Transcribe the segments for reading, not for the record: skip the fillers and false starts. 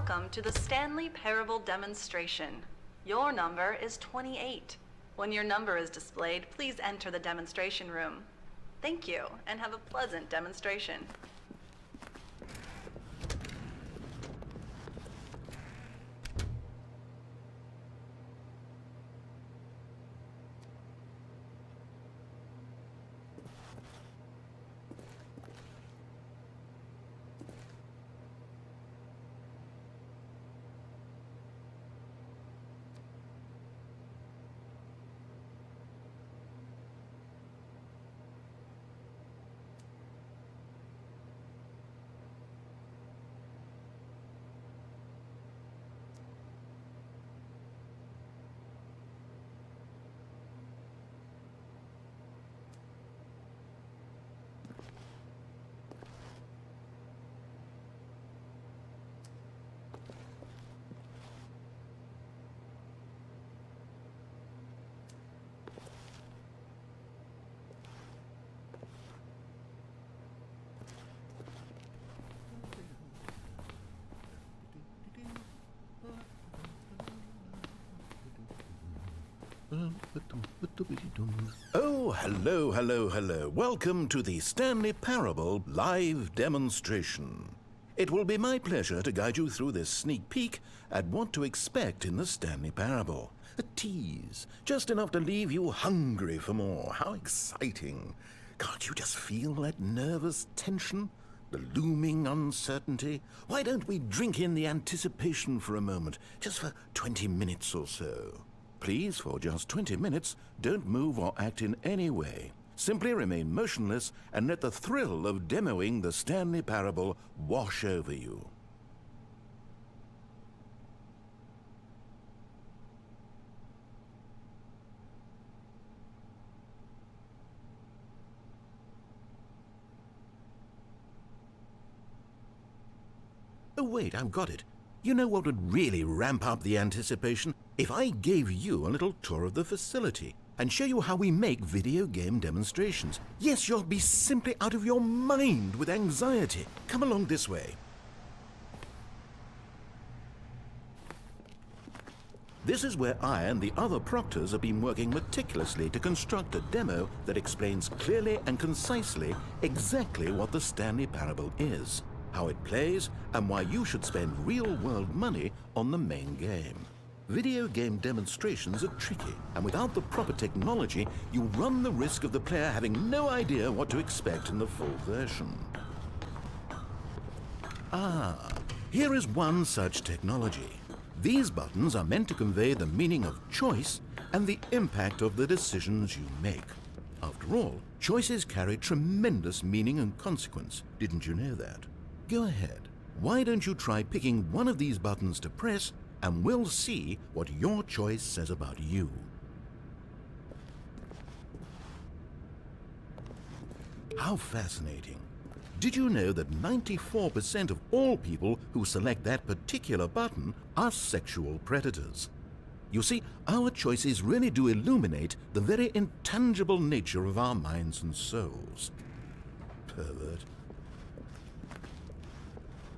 Welcome to the Stanley Parable demonstration. Your number is 28. When your number is displayed, please enter the demonstration room. Thank you, and have a pleasant demonstration. Oh, hello. Welcome to the Stanley Parable live demonstration. It will be my pleasure to guide you through this sneak peek at what to expect in the Stanley Parable. A tease, just enough to leave you hungry for more. How exciting. Can't you just feel that nervous tension? The looming uncertainty? Why don't we drink in the anticipation for a moment, just for 20 minutes or so? Please, for just 20 minutes, don't move or act in any way. Simply remain motionless and let the thrill of demoing the Stanley Parable wash over you. Oh wait, I've got it. You know what would really ramp up the anticipation? If I gave you a little tour of the facility and show you how we make video game demonstrations. Yes, you'll be simply out of your mind with anxiety. Come along this way. This is where I and the other proctors have been working meticulously to construct a demo that explains clearly and concisely exactly what the Stanley Parable is, how it plays, and why you should spend real-world money on the main game. Video game demonstrations are tricky, and without the proper technology, you run the risk of the player having no idea what to expect in the full version. Here is one such technology. These buttons are meant to convey the meaning of choice and the impact of the decisions you make. After all, choices carry tremendous meaning and consequence. Didn't you know that? Go ahead. Why don't you try picking one of these buttons to press, and we'll see what your choice says about you. How fascinating. Did you know that 94% of all people who select that particular button are sexual predators? You see, our choices really do illuminate the very intangible nature of our minds and souls. Pervert.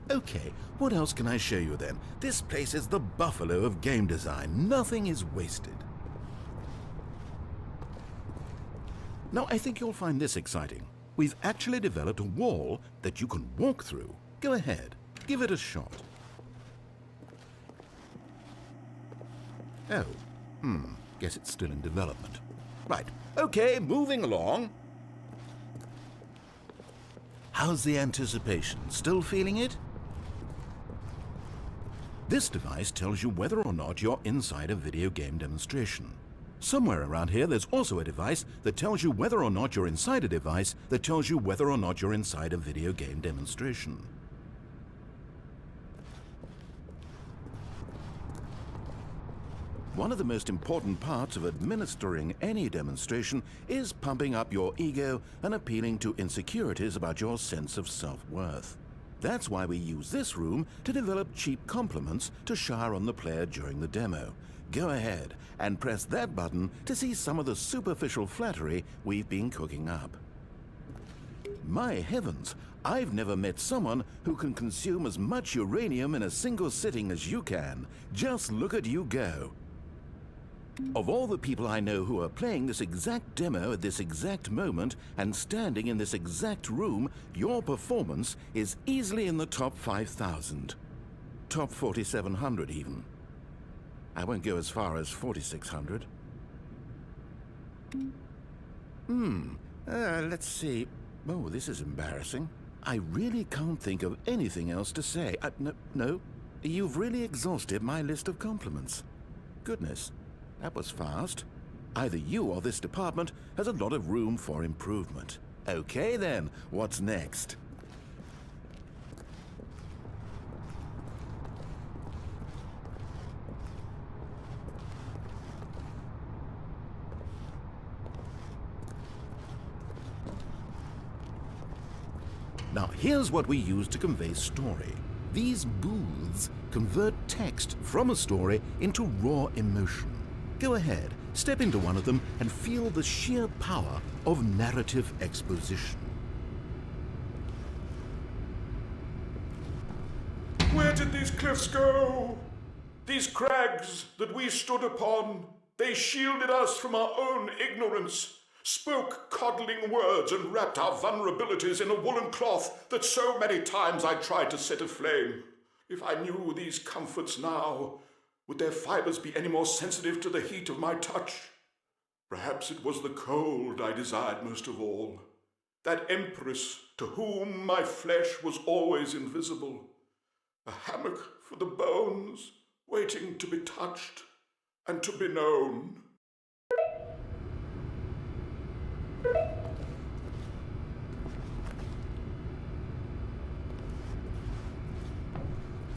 Okay, what else can I show you then? This place is the buffalo of game design. Nothing is wasted. Now, I think you'll find this exciting. We've actually developed a wall that you can walk through. Go ahead, give it a shot. Oh, guess it's still in development. Right, okay, moving along. How's the anticipation? Still feeling it? This device tells you whether or not you're inside a video game demonstration. Somewhere around here, there's also a device that tells you whether or not you're inside a device that tells you whether or not you're inside a video game demonstration. One of the most important parts of administering any demonstration is pumping up your ego and appealing to insecurities about your sense of self-worth. That's why we use this room to develop cheap compliments to shower on the player during the demo. Go ahead and press that button to see some of the superficial flattery we've been cooking up. My heavens, I've never met someone who can consume as much uranium in a single sitting as you can. Just look at you go. Of all the people I know who are playing this exact demo at this exact moment and standing in this exact room, your performance is easily in the top 5,000. Top 4,700 even. I won't go as far as 4,600. Let's see. Oh, this is embarrassing. I really can't think of anything else to say. No, you've really exhausted my list of compliments. Goodness, that was fast. Either you or this department has a lot of room for improvement. Okay then, what's next? Now, here's what we use to convey story. These booths convert text from a story into raw emotion. Go ahead, step into one of them and feel the sheer power of narrative exposition. Where did these cliffs go? These crags that we stood upon, they shielded us from our own ignorance, spoke coddling words and wrapped our vulnerabilities in a woolen cloth that so many times I tried to set aflame. If I knew these comforts now, would their fibers be any more sensitive to the heat of my touch? Perhaps it was the cold I desired most of all, that empress to whom my flesh was always invisible, a hammock for the bones, waiting to be touched and to be known.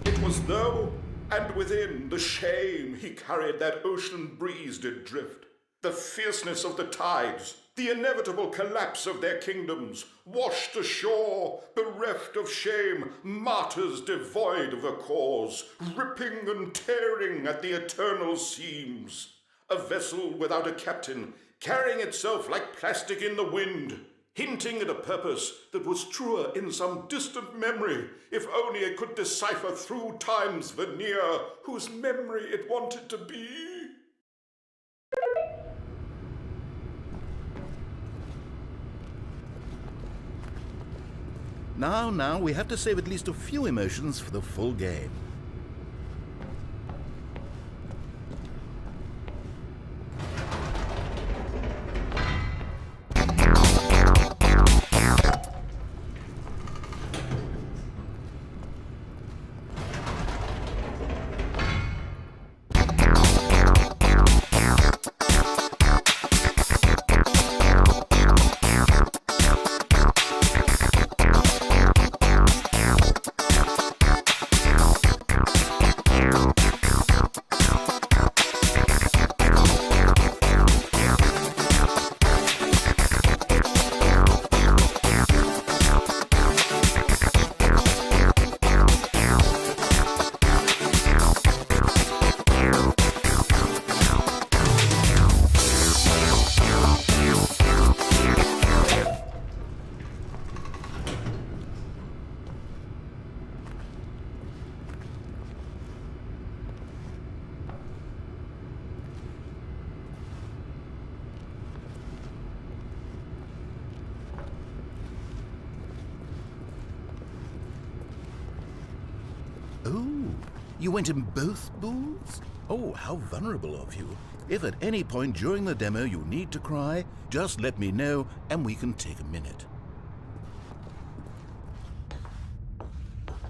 It was though, and within the shame he carried that ocean breeze did drift, the fierceness of the tides, the inevitable collapse of their kingdoms, washed ashore, bereft of shame, martyrs devoid of a cause, ripping and tearing at the eternal seams. A vessel without a captain, carrying itself like plastic in the wind, hinting at a purpose that was truer in some distant memory, if only it could decipher through time's veneer whose memory it wanted to be. Now, we have to save at least a few emotions for the full game. Oh, you went in both booths? Oh, how vulnerable of you. If at any point during the demo you need to cry, just let me know and we can take a minute.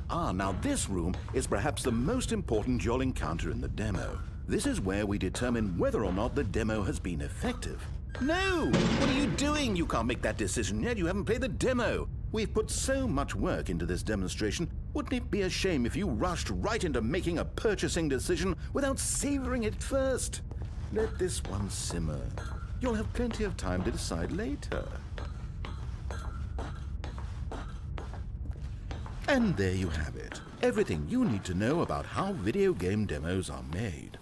Now this room is perhaps the most important you'll encounter in the demo. This is where we determine whether or not the demo has been effective. No! What are you doing? You can't make that decision yet. You haven't played the demo. We've put so much work into this demonstration. Wouldn't it be a shame if you rushed right into making a purchasing decision without savoring it first? Let this one simmer. You'll have plenty of time to decide later. And there you have it. Everything you need to know about how video game demos are made.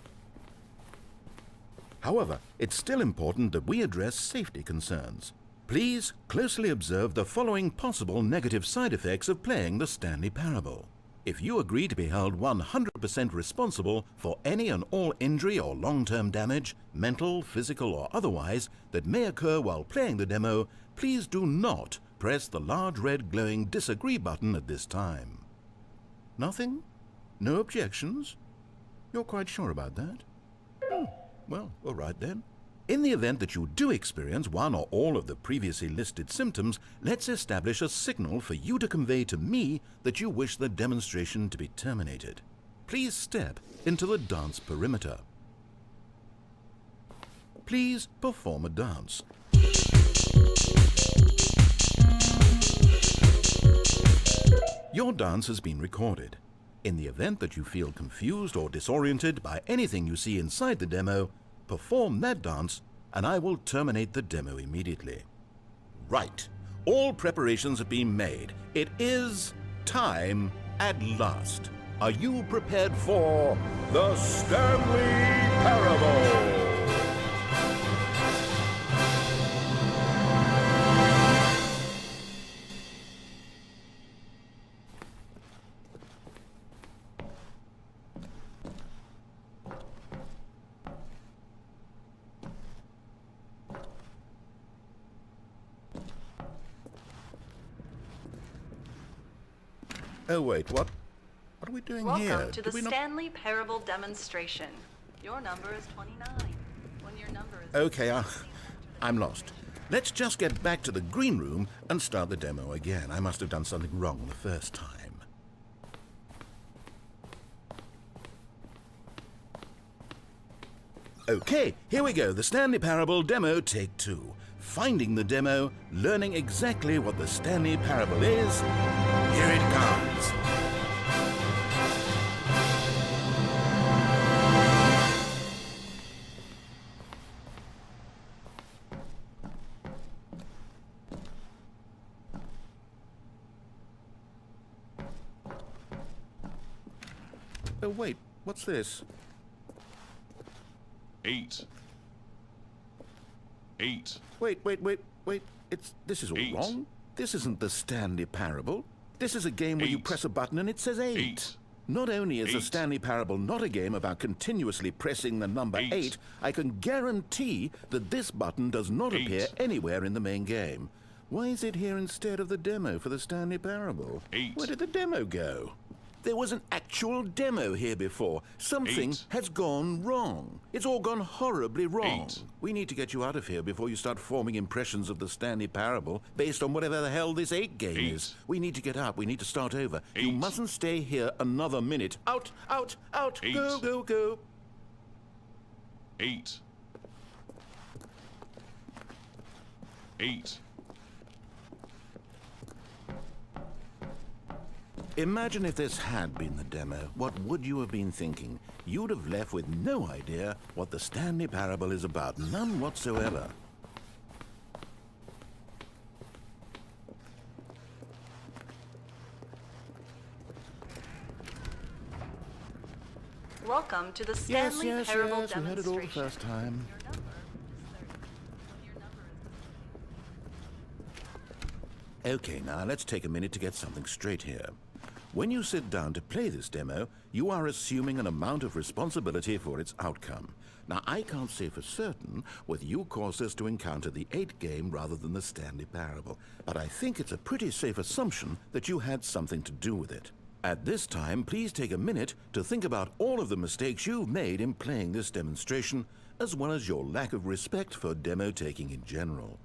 However, it's still important that we address safety concerns. Please closely observe the following possible negative side effects of playing the Stanley Parable. If you agree to be held 100% responsible for any and all injury or long-term damage, mental, physical or otherwise, that may occur while playing the demo, please do not press the large red glowing disagree button at this time. Nothing? No objections? You're quite sure about that? Oh, well, all right then. In the event that you do experience one or all of the previously listed symptoms, let's establish a signal for you to convey to me that you wish the demonstration to be terminated. Please step into the dance perimeter. Please perform a dance. Your dance has been recorded. In the event that you feel confused or disoriented by anything you see inside the demo, perform that dance and I will terminate the demo immediately. Right. All preparations have been made. It is time at last. Are you prepared for the Stanley Parable? Oh wait, what are we doing here? Welcome to the Stanley Parable demonstration. Your number is 29. When your number is... Okay, I'm lost. Let's just get back to the green room and start the demo again. I must have done something wrong the first time. Okay, here we go. The Stanley Parable demo take 2. Finding the demo, learning exactly what the Stanley Parable is. Here it comes. Oh wait, what's this? 8. Wait. This is all 8. wrong. This isn't the Stanley Parable. This is a game where you 8. press a button and it says 8. 8. Not only is the 8. Stanley Parable not a game about continuously pressing the number 8. 8, I can guarantee that this button does not 8. appear anywhere in the main game. Why is it here instead of the demo for the Stanley Parable? 8. Where did the demo go? There was an actual demo here before. Something 8. has gone wrong. It's all gone horribly wrong. 8. We need to get you out of here before you start forming impressions of the Stanley Parable based on whatever the hell this 8 game 8. is. We need to get out. We need to start over. 8. You mustn't stay here another minute. Out! 8. Go! 8. 8. Imagine if this had been the demo. What would you have been thinking? You'd have left with no idea what the Stanley Parable is about. None whatsoever. Welcome to the Stanley Parable Yes, we heard it all the demonstration. first time. Your number is 30. When your number is... Okay, now let's take a minute to get something straight here. When you sit down to play this demo, you are assuming an amount of responsibility for its outcome. Now, I can't say for certain whether you caused us to encounter the 8 game rather than the Stanley Parable, but I think it's a pretty safe assumption that you had something to do with it. At this time, please take a minute to think about all of the mistakes you've made in playing this demonstration, as well as your lack of respect for demo taking in general.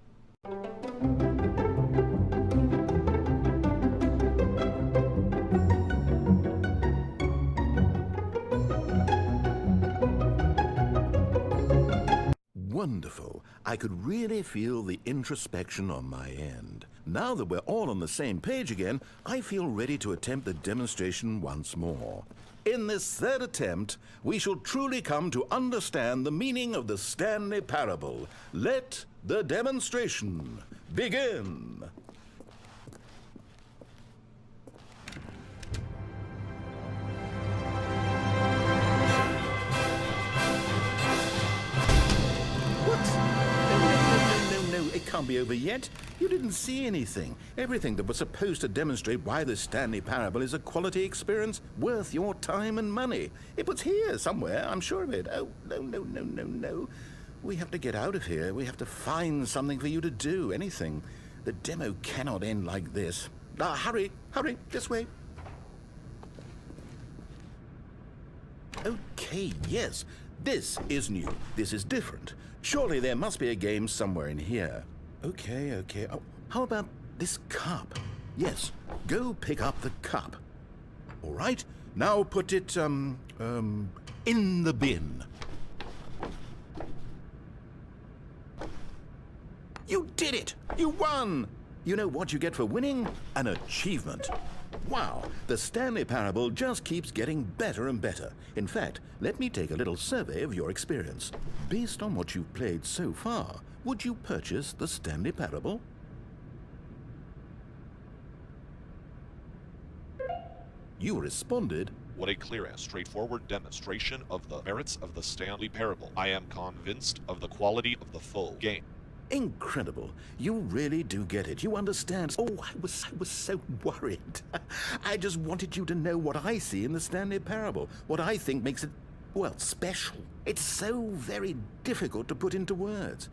Wonderful. I could really feel the introspection on my end. Now that we're all on the same page again, I feel ready to attempt the demonstration once more. In this third attempt, we shall truly come to understand the meaning of the Stanley Parable. Let the demonstration begin. can't be over yet. You didn't see anything. Everything that was supposed to demonstrate why the Stanley Parable is a quality experience worth your time and money. It was here somewhere, I'm sure of it. Oh, no. We have to get out of here. We have to find something for you to do, anything. The demo cannot end like this. Hurry, this way. Okay, yes. This is new. This is different. Surely there must be a game somewhere in here. Okay. Oh, how about this cup? Yes, go pick up the cup. All right, now put it, in the bin. You did it! You won! You know what you get for winning? An achievement. Wow, the Stanley Parable just keeps getting better and better. In fact, let me take a little survey of your experience. Based on what you've played so far, would you purchase the Stanley Parable? You responded, "What a clear and straightforward demonstration of the merits of the Stanley Parable. I am convinced of the quality of the full game." Incredible. You really do get it. You understand. Oh, I was so worried. I just wanted you to know what I see in the Stanley Parable, what I think makes it, well, special. It's so very difficult to put into words.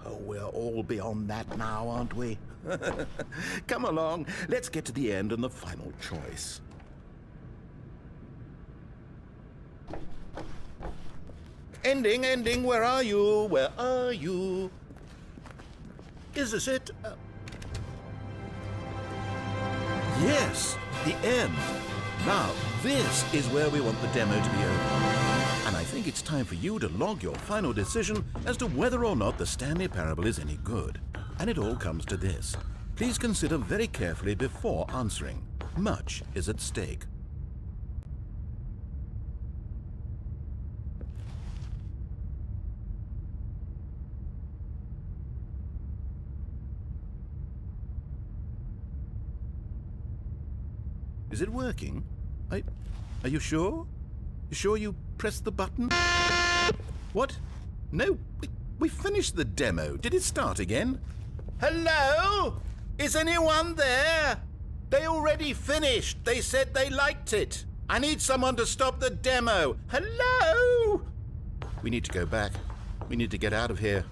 Oh, we're all beyond that now, aren't we? Come along, let's get to the end and the final choice. Ending, where are you? Where are you? Is this it? Yes, the end. Now, this is where we want the demo to be over. And I think it's time for you to log your final decision as to whether or not the Stanley Parable is any good. And it all comes to this. Please consider very carefully before answering. Much is at stake. Is it working? Are you sure? You sure you pressed the button? What? No, we finished the demo. Did it start again? Hello? Is anyone there? They already finished. They said they liked it. I need someone to stop the demo. Hello? We need to go back. We need to get out of here.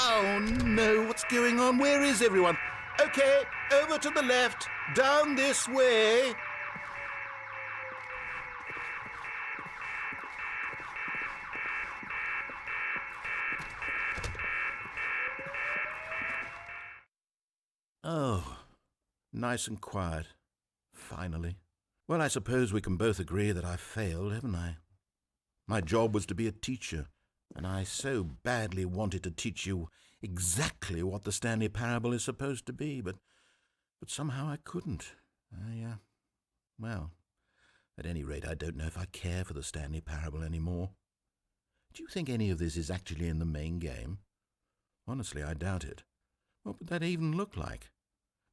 Oh no, what's going on? Where is everyone? Okay, over to the left, down this way. Oh, nice and quiet. Finally. Well, I suppose we can both agree that I failed, haven't I? My job was to be a teacher, and I so badly wanted to teach you exactly what the Stanley Parable is supposed to be, but somehow I couldn't. Well, at any rate, I don't know if I care for the Stanley Parable anymore. Do you think any of this is actually in the main game? Honestly, I doubt it. What would that even look like?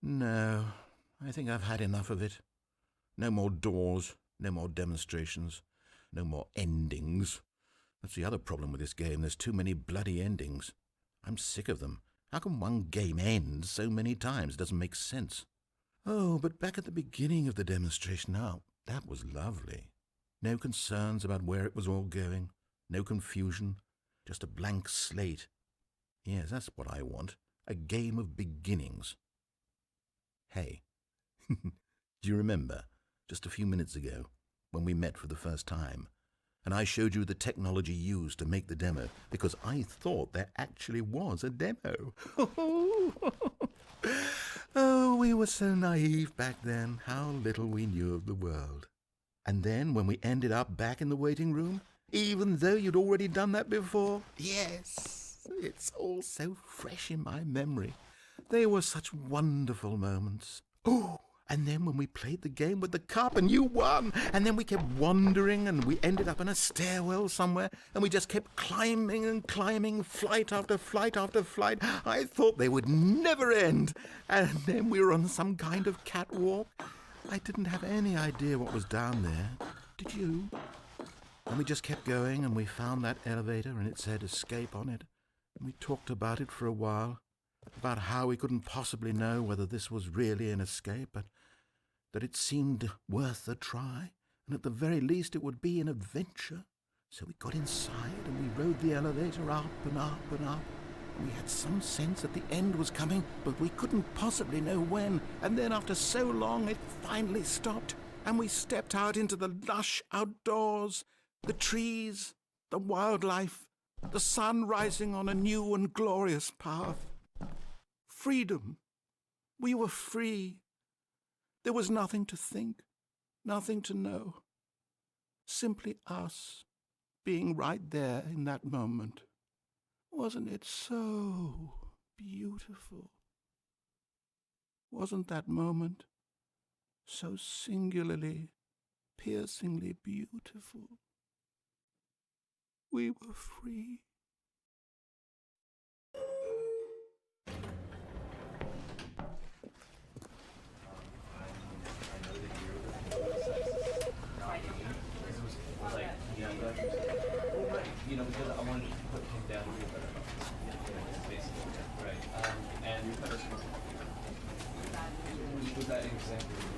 No, I think I've had enough of it. No more doors, no more demonstrations, no more endings. That's the other problem with this game. There's too many bloody endings. I'm sick of them. How can one game end so many times? It doesn't make sense. Oh, but back at the beginning of the demonstration, now, that was lovely. No concerns about where it was all going. No confusion. Just a blank slate. Yes, that's what I want. A game of beginnings. Hey, do you remember, just a few minutes ago, when we met for the first time, and I showed you the technology used to make the demo, because I thought there actually was a demo. Oh, we were so naive back then. How little we knew of the world. And then when we ended up back in the waiting room, even though you'd already done that before, yes, it's all so fresh in my memory. They were such wonderful moments. Oh, and then when we played the game with the cup and you won, and then we kept wandering and we ended up in a stairwell somewhere and we just kept climbing and climbing, flight after flight after flight. I thought they would never end. And then we were on some kind of catwalk. I didn't have any idea what was down there. Did you? And we just kept going, and we found that elevator, and it said escape on it. And we talked about it for a while, about how we couldn't possibly know whether this was really an escape, but that it seemed worth a try, and at the very least it would be an adventure. So we got inside, and we rode the elevator up and up and up. We had some sense that the end was coming, but we couldn't possibly know when. And then after so long, it finally stopped, and we stepped out into the lush outdoors, the trees, the wildlife, the sun rising on a new and glorious path. Freedom. We were free. There was nothing to think, nothing to know. Simply us being right there in that moment. Wasn't it so beautiful? Wasn't that moment so singularly, piercingly beautiful? We were free. You know, because I wanted to put him down here, but basically, right. And was that example?